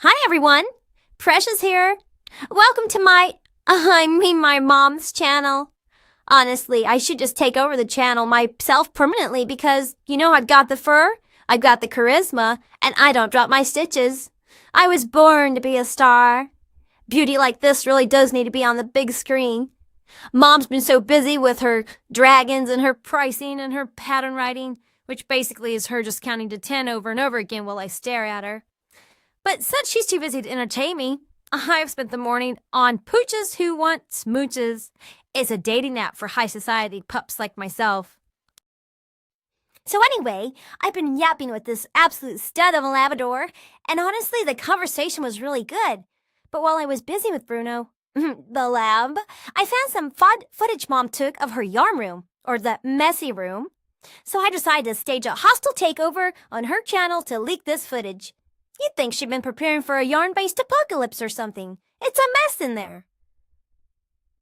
Hi everyone, Precious here. Welcome to my mom's channel. Honestly, I should just take over the channel myself permanently because, I've got the fur, I've got the charisma, and I don't drop my stitches. I was born to be a star. Beauty like this really does need to be on the big screen. Mom's been so busy with her dragons and her pricing and her pattern writing, which basically is her just counting to 10 over and over again while I stare at her. But since she's too busy to entertain me, I've spent the morning on Pooches Who Want Smooches. It's a dating app for high society pups like myself. So anyway, I've been yapping with this absolute stud of a Labrador, and honestly, the conversation was really good. But while I was busy with Bruno, the lab, I found some footage Mom took of her yarn room, or the messy room. So I decided to stage a hostile takeover on her channel to leak this footage. You'd think she'd been preparing for a yarn-based apocalypse or something. It's a mess in there.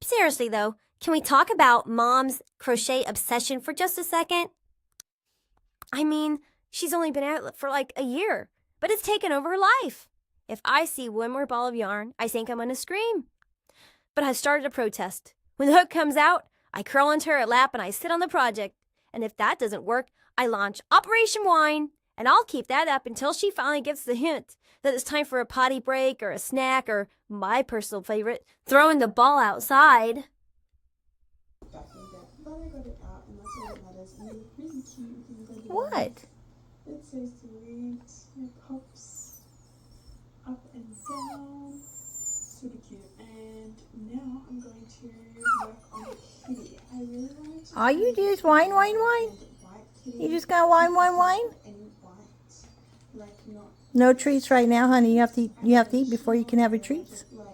Seriously, though, can we talk about Mom's crochet obsession for just a second? I mean, she's only been at it for like a year, but it's taken over her life. If I see one more ball of yarn, I think I'm going to scream. But I've started a protest. When the hook comes out, I curl into her lap and I sit on the project. And if that doesn't work, I launch Operation Wine. And I'll keep that up until she finally gets the hint that it's time for a potty break or a snack or, my personal favorite, throwing the ball outside. What? It's so sweet. It pops up and down. Super cute. And now I'm going to work on the kitty. I really want to. All you do is whine, whine, whine. You just gotta whine, whine, whine. No treats right now, honey. You have to eat before you can have your treats. Like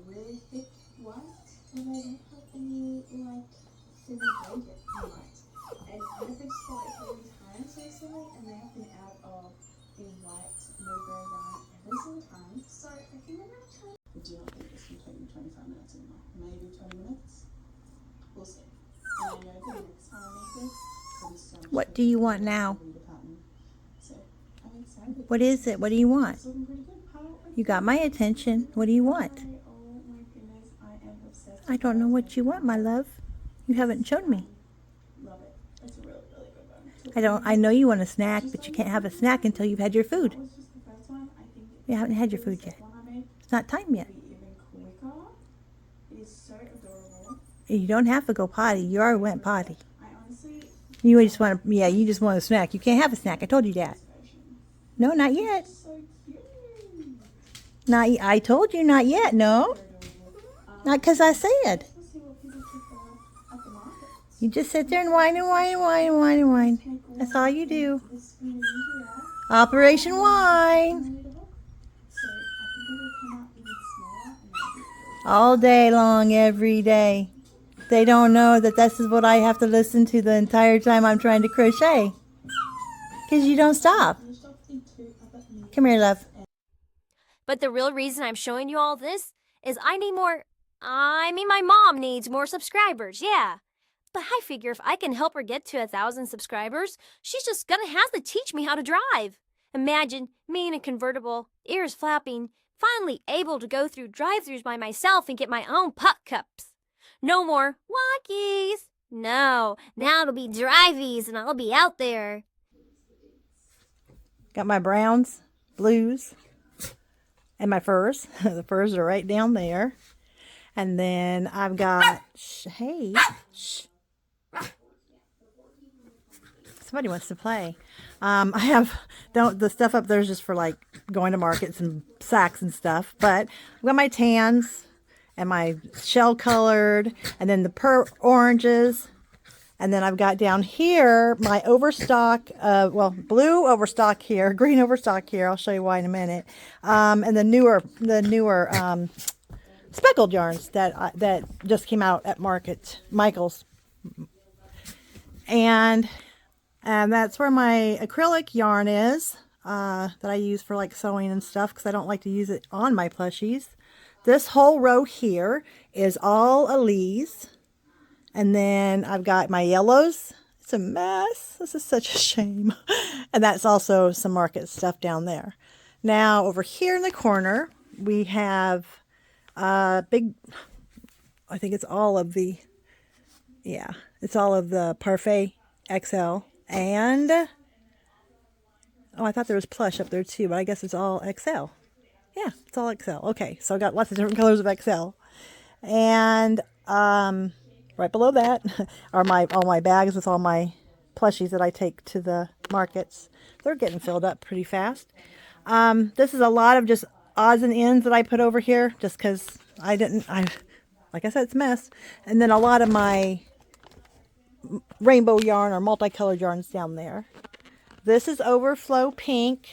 really thick white, and I don't have any like thin white. And I've been spotted 3 times recently, and they have been out of the white no-go yarn every single time. So I think I'm gonna try. I do not think this can take me 25 minutes anymore. Maybe 20 minutes. We'll see. And I know the next time I make this, it'll be so much. What do you want now? So I'm excited. What is it? What do you want? It's looking pretty good. You got my attention. What do you want? Oh my goodness, I am obsessed. I don't know what you want, my love. You haven't shown me. Love it. It's a really, really good one. I know you want a snack, but you can't have a snack until you've had your food. That was just the first one. I think You haven't had your food yet. one I made It's not time yet. be even quicker. It is so adorable. You don't have to go potty. You already went potty. I honestly You just want you just want a snack. You can't have a snack. I told you that. No, not yet. so cute. I told you not yet. No. Not because I said. Let's see what people prefer at the market. You just sit there and whine and whine and whine and whine and whine. That's all you do. This spoon in here. Operation Wine. So I think it will come out even smaller and that'll be really All day long, every day. They don't know that this is what I have to listen to the entire time I'm trying to crochet. Because you don't stop. Come here, love. But the real reason I'm showing you all this is my mom needs more subscribers, yeah. But I figure if I can help her get to 1,000 subscribers, she's just gonna have to teach me how to drive. Imagine me in a convertible, ears flapping, finally able to go through drive-thrus by myself and get my own pup cups. No more walkies. No, now it'll be drivies and I'll be out there. Got my browns, blues, and my furs. The furs are right down there. And then I've got, hey, shh. Somebody wants to play. I have, the stuff up there is just for like going to markets and sacks and stuff. But I've got my tans and my shell colored, and then the oranges. And then I've got down here my overstock, blue overstock here, green overstock here. I'll show you why in a minute. And the newer speckled yarns that just came out at Michael's. And that's where my acrylic yarn is that I use for like sewing and stuff because I don't like to use it on my plushies. This whole row here is all Elise. And then I've got my yellows. It's a mess. This is such a shame. And that's also some market stuff down there. Now over here in the corner, we have a big, I think it's all of the, yeah, it's all of the Parfait XL. And, oh, I thought there was plush up there too, but I guess it's all XL. Yeah, it's all XL. Okay, so I got lots of different colors of XL. And right below that are all my bags with all my plushies that I take to the markets. They're getting filled up pretty fast. This is a lot of just odds and ends that I put over here just because like I said, it's a mess. And then a lot of my rainbow yarn or multicolored yarns down there. This is overflow pink.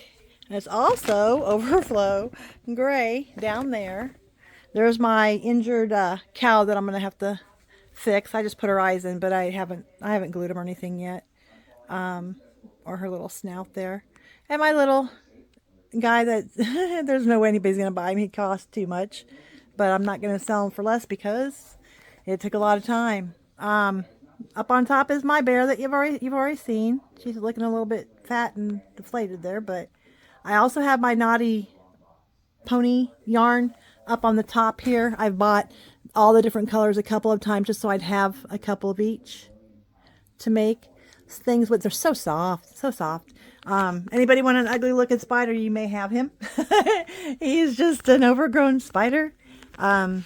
And it's also overflow gray down there. There's my injured cow that I'm going to have to fix. I just put her eyes in, but I haven't glued them or anything yet. Or her little snout there. And my little guy that there's no way anybody's going to buy him. He costs too much. But I'm not going to sell him for less because it took a lot of time. Up on top is my bear that you've already seen. She's looking a little bit fat and deflated there, but I also have my naughty pony yarn up on the top here. I've bought all the different colors a couple of times just so I'd have a couple of each to make things with. They're so soft, so soft. Anybody want an ugly looking spider? You may have him. He's just an overgrown spider. Then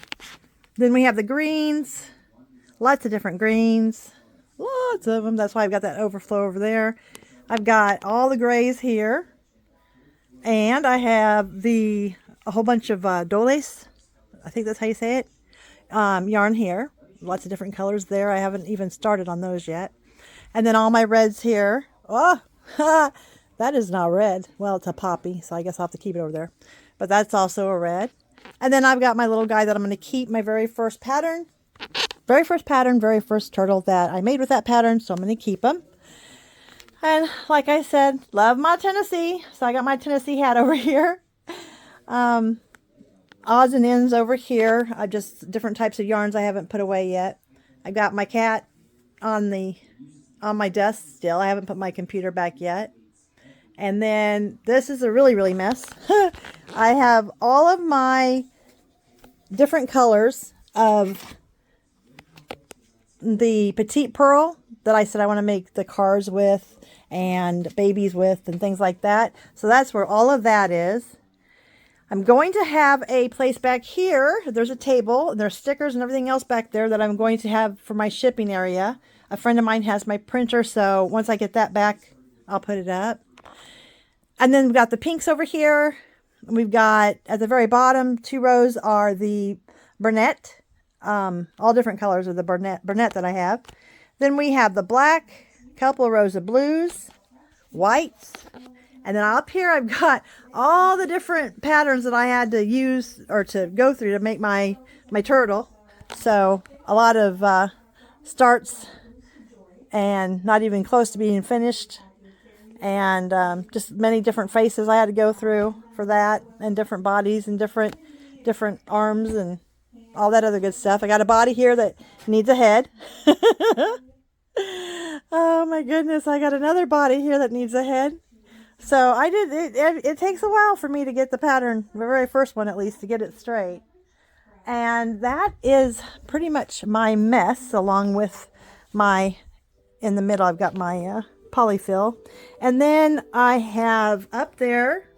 we have the greens. Lots of different greens. Lots of them. That's why I've got that overflow over there. I've got all the grays here. And I have a whole bunch of doles. I think that's how you say it. Yarn here. Lots of different colors there. I haven't even started on those yet. And then all my reds here. Oh, that is not red. Well, it's a poppy, so I guess I'll have to keep it over there. But that's also a red. And then I've got my little guy that I'm going to keep, my very first pattern. Very first turtle that I made with that pattern, so I'm going to keep them. And like I said, love my Tennessee. So I got my Tennessee hat over here. Odds and ends over here. Just different types of yarns I haven't put away yet. I got my cat on my desk still. I haven't put my computer back yet. And then this is a really mess. I have all of my different colors of the petite pearl that I said I want to make the cars with and babies with and things like that. So that's where all of that is. I'm going to have a place back here. There's a table. There's stickers and everything else back there that I'm going to have for my shipping area. A friend of mine has my printer, so once I get that back, I'll put it up. And then we've got the pinks over here. We've got, at the very bottom, 2 rows are the Burnett. All different colors of the Burnett that I have. Then we have the black, a couple of rows of blues, whites, and then up here I've got all the different patterns that I had to use or to go through to make my turtle. So a lot of starts and not even close to being finished, and just many different faces I had to go through for that, and different bodies and different arms and all that other good stuff. I got a body here that needs a head. Oh my goodness, I got another body here that needs a head. So I did it takes a while for me to get the pattern, the very first one at least, to get it straight. And that is pretty much my mess, along with in the middle I've got my polyfill. And then I have up there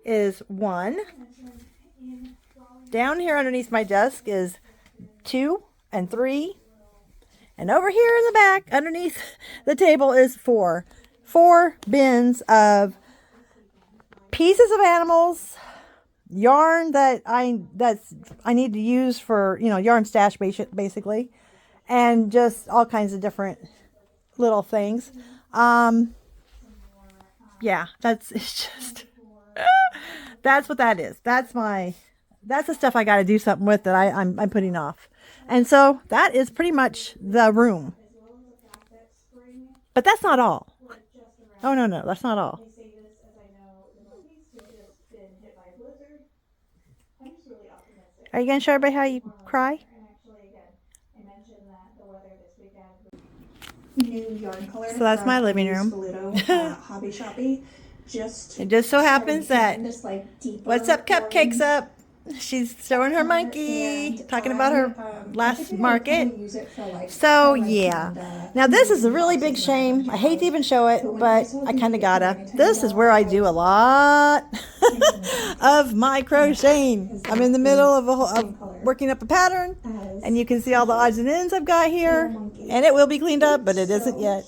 is 1. Down here underneath my desk is 2 and 3. And over here in the back, underneath the table, is 4. 4 bins of pieces of animals, yarn that I need to use for, yarn stash basically, and just all kinds of different little things. Yeah, that's what that is. That's the stuff I got to do something with that I'm putting off. And so that is pretty much the room. But that's not all. Oh, no, that's not all. Are you going to show everybody how you cry? New yarn color. So that's my living room. Hobby Shoppy. just It just so happens that, this, like, deeper what's up, Cupcakes orange up? She's showing her monkey, and talking about her I last figured I'd market. probably use it for, like, So highlights yeah, and, now this is a really big boxes around shame. I hate to house. even show it, So when but saw I these kind of get gotta. $99, This is where I do a lot of my crocheting. I'm in the middle of working up a pattern, and you can see all the odds and ends I've got here, and it will be cleaned up, but it isn't yet.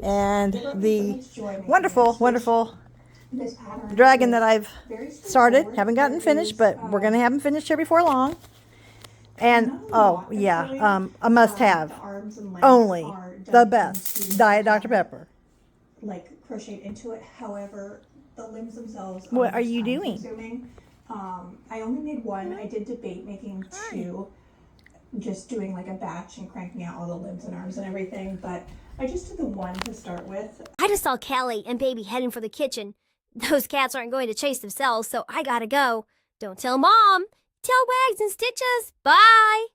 And the wonderful, wonderful This pattern dragon is that I've very started, straightforward. haven't gotten It finished, is, but we're gonna have them finished here before long. And not a oh lot of yeah, sewing. a must-have. The arms and legs Only are the done best into, Diet Dr Pepper. like, crocheted into it. However, the limbs themselves What are just you time doing? consuming. I only made one. I did debate making two, just doing like a batch and cranking out all the limbs and arms and everything. But I just did the one to start with. I just saw Callie and Baby heading for the kitchen. Those cats aren't going to chase themselves, so I gotta go. Don't tell Mom. Tell Wags and Stitches. Bye.